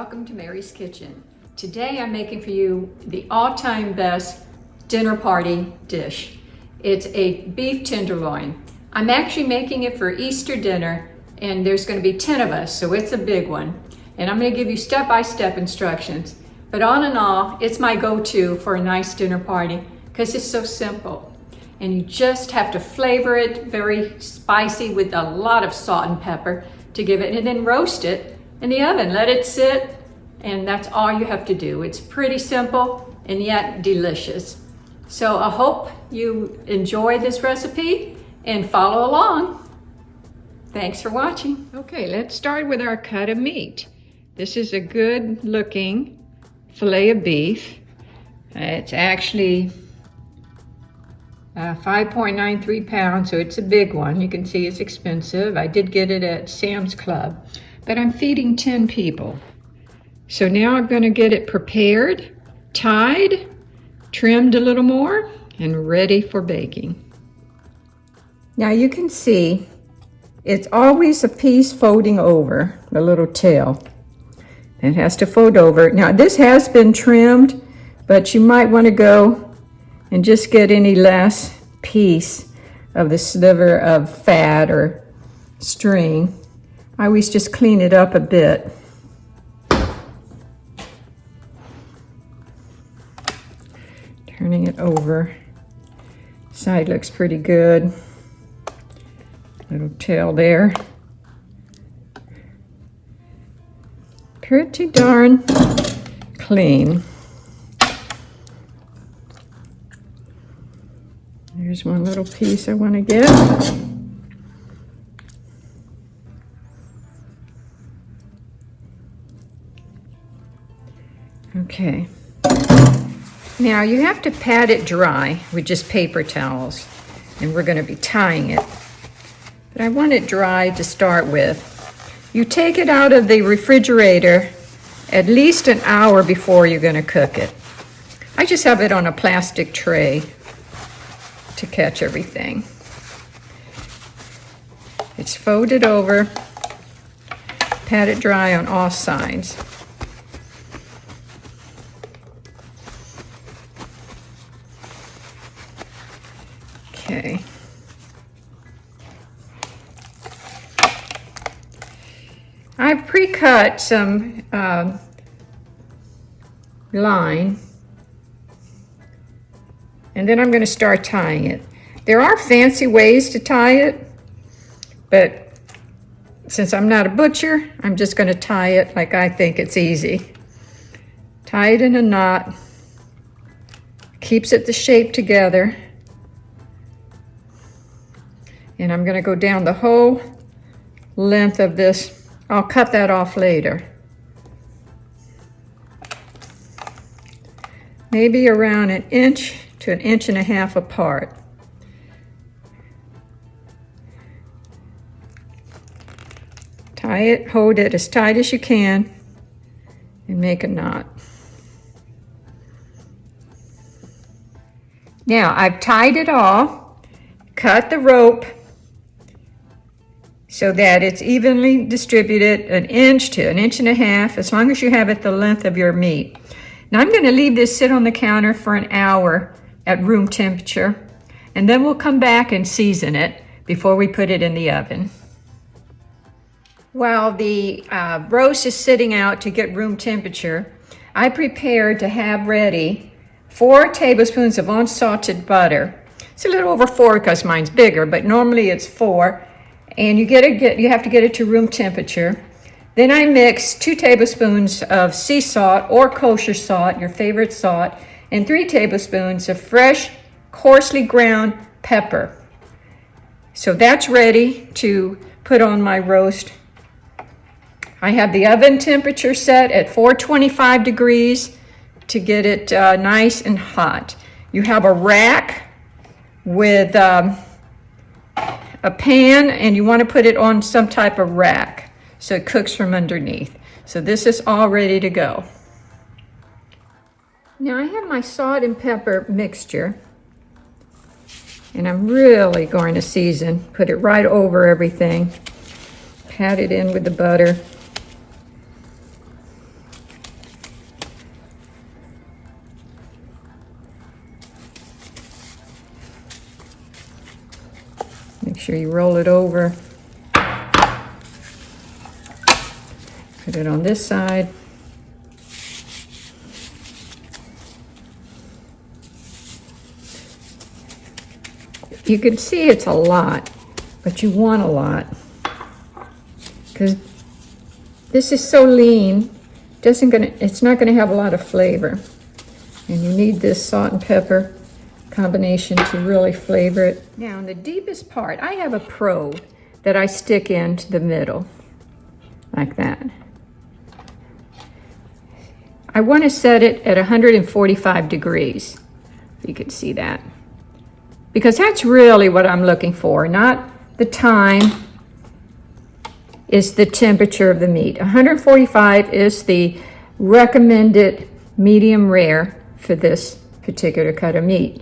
welcome to Mary's Kitchen. Today I'm making for you the all-time best dinner party dish. It's a beef tenderloin. I'm actually making it for Easter dinner, and there's going to be 10 of us, so it's a big one. And I'm going to give you step-by-step instructions. But all in all, it's my go-to for a nice dinner party because it's so simple. And you just have to flavor it very spicy with a lot of salt and pepper to give it, and then roast it in the oven. Let it sit, and that's all you have to do. It's pretty simple and yet delicious. So I hope you enjoy this recipe and follow along. Thanks for watching. Okay, let's start with our cut of meat. This is a good looking fillet of beef. It's actually 5.93 pounds, so it's a big one. You can see it's expensive. I did get it at Sam's Club, but I'm feeding 10 people. So now I'm gonna get it prepared, tied, trimmed a little more, and ready for baking. Now you can see it's always a piece folding over, the little tail. It has to fold over. Now this has been trimmed, but you might want to go and just get any last piece of the sliver of fat or string. I always just clean it up a bit. Turning it over. Side looks pretty good. Little tail there. Pretty darn clean. There's one little piece I want to get. Okay. Now you have to pat it dry with just paper towels, and we're going to be tying it. But I want it dry to start with. You take it out of the refrigerator at least an hour before you're going to cook it. I just have it on a plastic tray to catch everything. It's folded over, pat it dry on all sides. Okay. I've pre-cut some line, and then I'm going to start tying it. There are fancy ways to tie it, but since I'm not a butcher, I'm just going to tie it like I think it's easy. Tie it in a knot, keeps it the shape together, and I'm going to go down the whole length of this. I'll cut that off later. Maybe around 1 inch to 1.5 inches apart. Tie it, hold it as tight as you can, and make a knot. Now I've tied it all, cut the rope so that it's evenly distributed 1 inch to 1.5 inches, as long as you have it the length of your meat. Now I'm going to leave this sit on the counter for an hour at room temperature, and then we'll come back and season it before we put it in the oven. While the roast is sitting out to get room temperature, I prepared to have ready 4 tablespoons of unsalted butter. It's a little over 4 because mine's bigger, but normally it's 4. And you have to get it to room temperature. Then I mix 2 tablespoons of sea salt or kosher salt, your favorite salt, and 3 tablespoons of fresh, coarsely ground pepper. So that's ready to put on my roast. I have the oven temperature set at 425 degrees to get it nice and hot. You have a rack with a pan, and you want to put it on some type of rack so it cooks from underneath. So this is all ready to go. Now I have my salt and pepper mixture, and I'm really going to season, put it right over everything, pat it in with the butter. sure you roll it over. Put it on this side. You can see it's a lot, but you want a lot because this is so lean. It's not gonna have a lot of flavor, and you need this salt and pepper combination to really flavor it. Now, in the deepest part, I have a probe that I stick into the middle, like that. I want to set it at 145 degrees. You can see that. Because that's really what I'm looking for, not the time, is the temperature of the meat. 145 is the recommended medium rare for this particular cut of meat.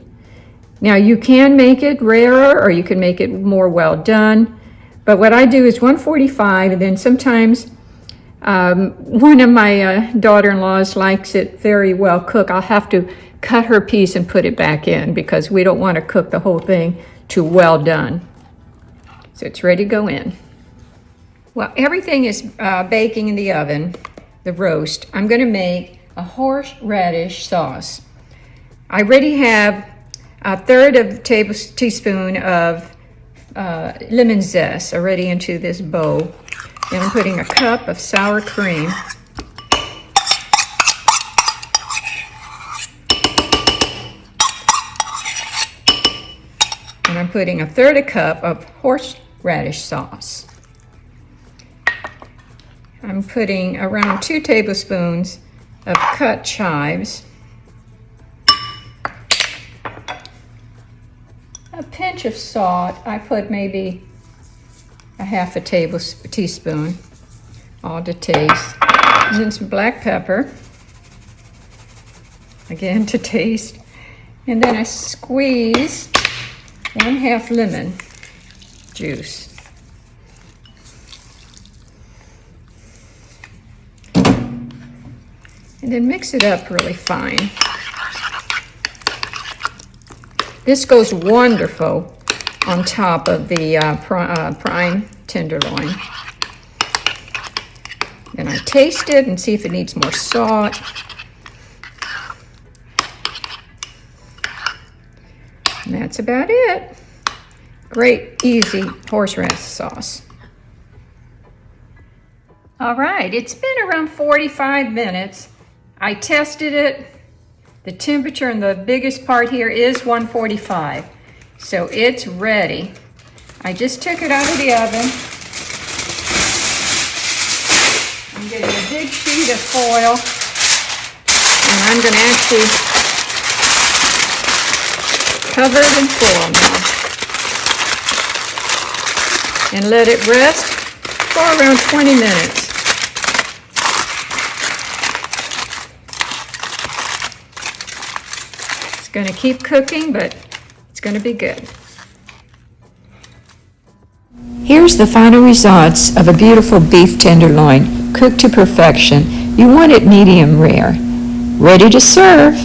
Now, you can make it rarer or you can make it more well done, but what I do is 145, and then sometimes one of my daughter-in-laws likes it very well cooked. I'll have to cut her piece and put it back in because we don't want to cook the whole thing to well done. So it's ready to go in. Well, everything is baking in the oven, the roast. I'm going to make a horseradish sauce. I already have a third of a teaspoon of lemon zest already into this bowl. And I'm putting a cup of sour cream. And I'm putting a third a cup of horseradish sauce. I'm putting around 2 tablespoons of cut chives. A pinch of salt. I put maybe a half a teaspoon, all to taste. And then some black pepper, again to taste. And then I squeeze 1/2 lemon juice. And then mix it up really fine. This goes wonderful on top of the prime tenderloin. Then I taste it and see if it needs more salt. And that's about it. Great, easy horseradish sauce. All right, it's been around 45 minutes. I tested it. The temperature in the biggest part here is 145. So it's ready. I just took it out of the oven. I'm getting a big sheet of foil, and I'm going to actually cover it in foil now and let it rest for around 20 minutes. It's going to keep cooking, but it's going to be good. Here's the final results of a beautiful beef tenderloin, cooked to perfection. You want it medium rare. Ready to serve.